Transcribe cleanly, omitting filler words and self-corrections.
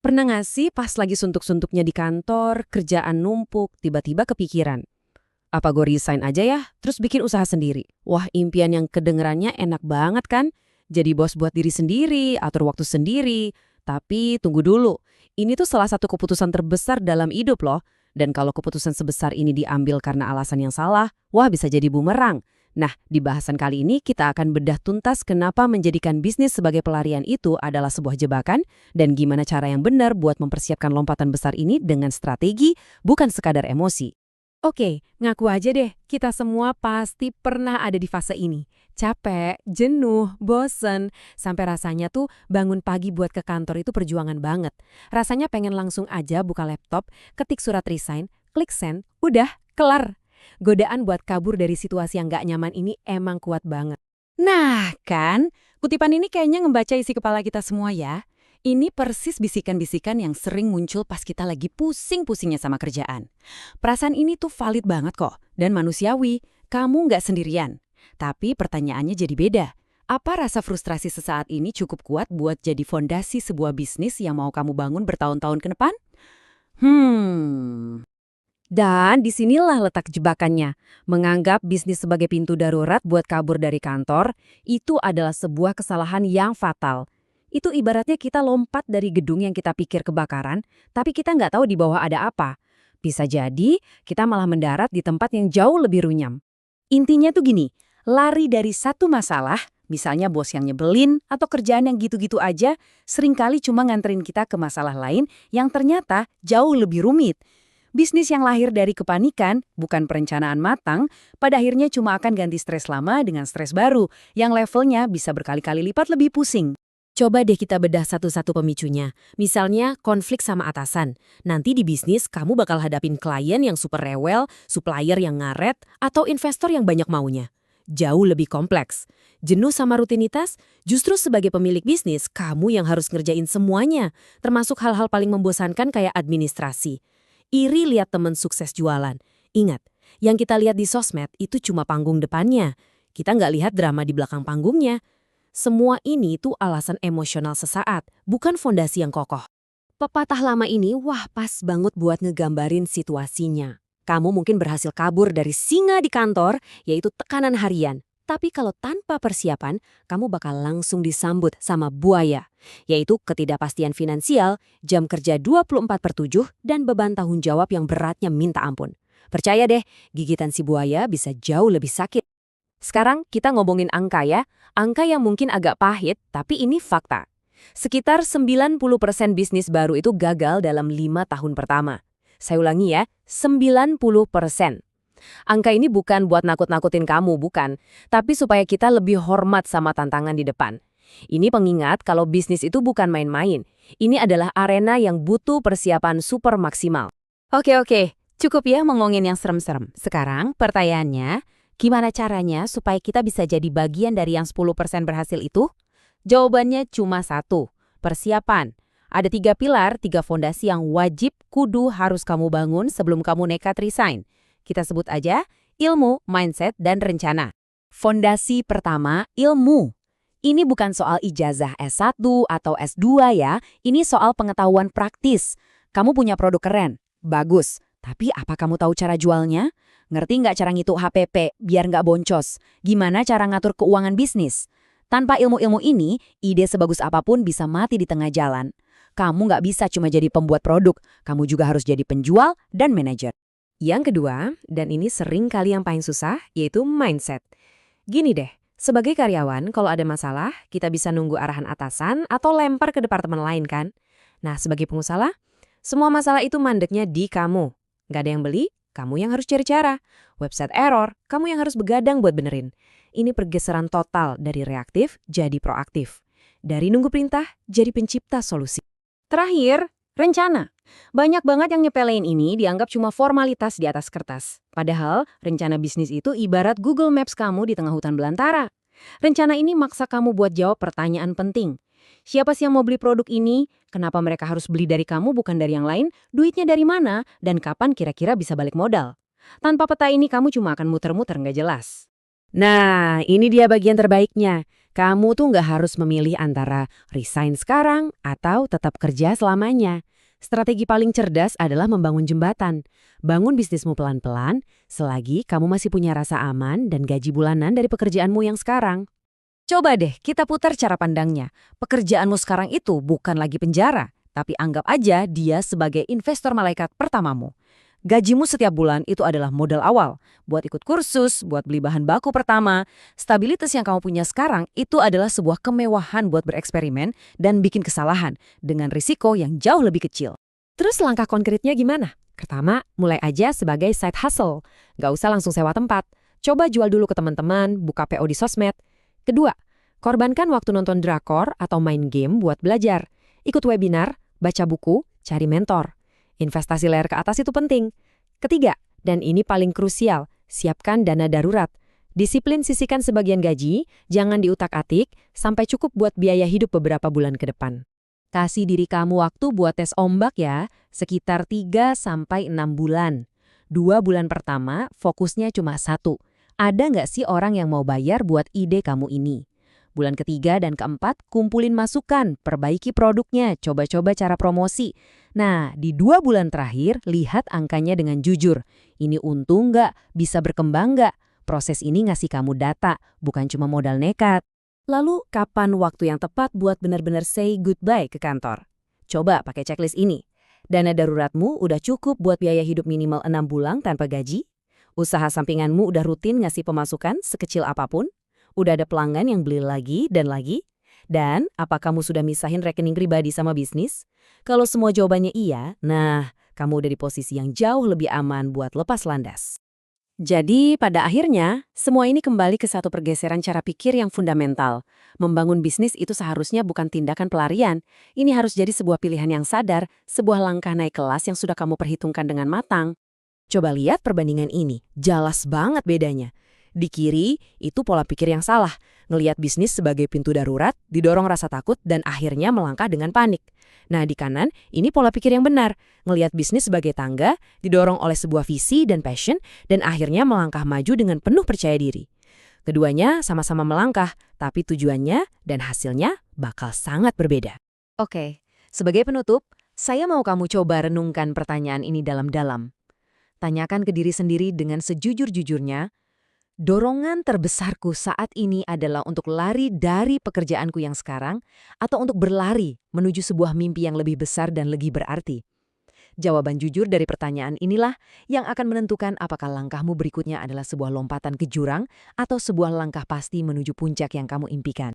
Pernah nggak sih pas lagi suntuk-suntuknya di kantor, kerjaan numpuk, tiba-tiba kepikiran, apa gue resign aja ya, terus bikin usaha sendiri? Wah, impian yang kedengerannya enak banget kan? Jadi bos buat diri sendiri, atur waktu sendiri. Tapi tunggu dulu, ini tuh salah satu keputusan terbesar dalam hidup loh. Dan kalau keputusan sebesar ini diambil karena alasan yang salah, wah bisa jadi bumerang. Nah, di bahasan kali ini kita akan bedah tuntas kenapa menjadikan bisnis sebagai pelarian itu adalah sebuah jebakan dan gimana cara yang benar buat mempersiapkan lompatan besar ini dengan strategi, bukan sekadar emosi. Oke, ngaku aja deh, kita semua pasti pernah ada di fase ini. Capek, jenuh, bosen, sampai rasanya tuh bangun pagi buat ke kantor itu perjuangan banget. Rasanya pengen langsung aja buka laptop, ketik surat resign, klik send, udah, kelar. Godaan buat kabur dari situasi yang gak nyaman ini emang kuat banget. Nah, kan, kutipan ini kayaknya ngebaca isi kepala kita semua ya. Ini persis bisikan-bisikan yang sering muncul pas kita lagi pusing-pusingnya sama kerjaan. Perasaan ini tuh valid banget kok, dan manusiawi. Kamu nggak sendirian. Tapi pertanyaannya jadi beda. Apa rasa frustrasi sesaat ini cukup kuat buat jadi fondasi sebuah bisnis yang mau kamu bangun bertahun-tahun ke depan? Dan disinilah letak jebakannya. Menganggap bisnis sebagai pintu darurat buat kabur dari kantor, itu adalah sebuah kesalahan yang fatal. Itu ibaratnya kita lompat dari gedung yang kita pikir kebakaran, tapi kita nggak tahu di bawah ada apa. Bisa jadi kita malah mendarat di tempat yang jauh lebih runyam. Intinya tuh gini, lari dari satu masalah, misalnya bos yang nyebelin atau kerjaan yang gitu-gitu aja, seringkali cuma nganterin kita ke masalah lain yang ternyata jauh lebih rumit. Bisnis yang lahir dari kepanikan, bukan perencanaan matang, pada akhirnya cuma akan ganti stres lama dengan stres baru, yang levelnya bisa berkali-kali lipat lebih pusing. Coba deh kita bedah satu-satu pemicunya. Misalnya konflik sama atasan. Nanti di bisnis kamu bakal hadapin klien yang super rewel, supplier yang ngaret, atau investor yang banyak maunya. Jauh lebih kompleks. Jenuh sama rutinitas, justru sebagai pemilik bisnis, kamu yang harus ngerjain semuanya, termasuk hal-hal paling membosankan kayak administrasi. Iri lihat temen sukses jualan. Ingat, yang kita lihat di sosmed itu cuma panggung depannya. Kita nggak lihat drama di belakang panggungnya. Semua ini tuh alasan emosional sesaat, bukan fondasi yang kokoh. Pepatah lama ini, wah pas banget buat ngegambarin situasinya. Kamu mungkin berhasil kabur dari singa di kantor, yaitu tekanan harian. Tapi kalau tanpa persiapan, kamu bakal langsung disambut sama buaya, yaitu ketidakpastian finansial, jam kerja 24/7, dan beban tanggung jawab yang beratnya minta ampun. Percaya deh, gigitan si buaya bisa jauh lebih sakit. Sekarang kita ngomongin angka ya, angka yang mungkin agak pahit, tapi ini fakta. Sekitar 90% bisnis baru itu gagal dalam 5 tahun pertama. Saya ulangi ya, 90%. Angka ini bukan buat nakut-nakutin kamu, bukan. Tapi supaya kita lebih hormat sama tantangan di depan. Ini pengingat kalau bisnis itu bukan main-main. Ini adalah arena yang butuh persiapan super maksimal. Oke, cukup ya ngomongin yang serem-serem. Sekarang pertanyaannya, gimana caranya supaya kita bisa jadi bagian dari yang 10% berhasil itu? Jawabannya cuma satu, persiapan. Ada 3 pilar, 3 fondasi yang wajib kudu harus kamu bangun sebelum kamu nekat resign. Kita sebut aja ilmu, mindset, dan rencana. Fondasi pertama, ilmu. Ini bukan soal ijazah S1 atau S2 ya, ini soal pengetahuan praktis. Kamu punya produk keren, bagus. Tapi apa kamu tahu cara jualnya? Ngerti nggak cara ngitung HPP biar nggak boncos? Gimana cara ngatur keuangan bisnis? Tanpa ilmu-ilmu ini, ide sebagus apapun bisa mati di tengah jalan. Kamu nggak bisa cuma jadi pembuat produk, kamu juga harus jadi penjual dan manajer. Yang kedua, dan ini sering kali yang paling susah, yaitu mindset. Gini deh, sebagai karyawan, kalau ada masalah, kita bisa nunggu arahan atasan atau lempar ke departemen lain kan? Nah, sebagai pengusaha, semua masalah itu mandeknya di kamu. Nggak ada yang beli, kamu yang harus cari cara. Website error, kamu yang harus begadang buat benerin. Ini pergeseran total dari reaktif jadi proaktif. Dari nunggu perintah, jadi pencipta solusi. Terakhir, rencana. Banyak banget yang nyepelein ini dianggap cuma formalitas di atas kertas. Padahal, rencana bisnis itu ibarat Google Maps kamu di tengah hutan belantara. Rencana ini maksa kamu buat jawab pertanyaan penting. Siapa sih yang mau beli produk ini? Kenapa mereka harus beli dari kamu bukan dari yang lain? Duitnya dari mana? Dan kapan kira-kira bisa balik modal? Tanpa peta ini kamu cuma akan muter-muter nggak jelas. Nah, ini dia bagian terbaiknya. Kamu tuh nggak harus memilih antara resign sekarang atau tetap kerja selamanya. Strategi paling cerdas adalah membangun jembatan. Bangun bisnismu pelan-pelan, selagi kamu masih punya rasa aman dan gaji bulanan dari pekerjaanmu yang sekarang. Coba deh kita putar cara pandangnya. Pekerjaanmu sekarang itu bukan lagi penjara, tapi anggap aja dia sebagai investor malaikat pertamamu. Gajimu setiap bulan itu adalah modal awal. Buat ikut kursus, buat beli bahan baku pertama. Stabilitas yang kamu punya sekarang itu adalah sebuah kemewahan buat bereksperimen dan bikin kesalahan dengan risiko yang jauh lebih kecil. Terus langkah konkretnya gimana? Pertama, mulai aja sebagai side hustle. Nggak usah langsung sewa tempat. Coba jual dulu ke teman-teman, buka PO di sosmed. Kedua, korbankan waktu nonton drakor atau main game buat belajar. Ikut webinar, baca buku, cari mentor. Investasi layar ke atas itu penting. Ketiga, dan ini paling krusial, siapkan dana darurat. Disiplin sisihkan sebagian gaji, jangan diutak-atik, sampai cukup buat biaya hidup beberapa bulan ke depan. Kasih diri kamu waktu buat tes ombak ya, sekitar 3-6 bulan. 2 bulan pertama, fokusnya cuma satu. Ada nggak sih orang yang mau bayar buat ide kamu ini? Bulan ketiga dan keempat, kumpulin masukan, perbaiki produknya, coba-coba cara promosi. Nah, di 2 bulan terakhir, lihat angkanya dengan jujur. Ini untung nggak? Bisa berkembang nggak? Proses ini ngasih kamu data, bukan cuma modal nekat. Lalu, kapan waktu yang tepat buat benar-benar say goodbye ke kantor? Coba pakai checklist ini. Dana daruratmu udah cukup buat biaya hidup minimal 6 bulan tanpa gaji? Usaha sampinganmu udah rutin ngasih pemasukan sekecil apapun? Udah ada pelanggan yang beli lagi dan lagi? Dan apa kamu sudah misahin rekening pribadi sama bisnis? Kalau semua jawabannya iya, nah, kamu udah di posisi yang jauh lebih aman buat lepas landas. Jadi, pada akhirnya, semua ini kembali ke satu pergeseran cara pikir yang fundamental. Membangun bisnis itu seharusnya bukan tindakan pelarian. Ini harus jadi sebuah pilihan yang sadar, sebuah langkah naik kelas yang sudah kamu perhitungkan dengan matang. Coba lihat perbandingan ini, jelas banget bedanya. Di kiri, itu pola pikir yang salah. Ngelihat bisnis sebagai pintu darurat, didorong rasa takut, dan akhirnya melangkah dengan panik. Nah, di kanan, ini pola pikir yang benar. Ngelihat bisnis sebagai tangga, didorong oleh sebuah visi dan passion, dan akhirnya melangkah maju dengan penuh percaya diri. Keduanya sama-sama melangkah, tapi tujuannya dan hasilnya bakal sangat berbeda. Oke, sebagai penutup, saya mau kamu coba renungkan pertanyaan ini dalam-dalam. Tanyakan ke diri sendiri dengan sejujur-jujurnya, dorongan terbesarku saat ini adalah untuk lari dari pekerjaanku yang sekarang atau untuk berlari menuju sebuah mimpi yang lebih besar dan lebih berarti. Jawaban jujur dari pertanyaan inilah yang akan menentukan apakah langkahmu berikutnya adalah sebuah lompatan ke jurang atau sebuah langkah pasti menuju puncak yang kamu impikan.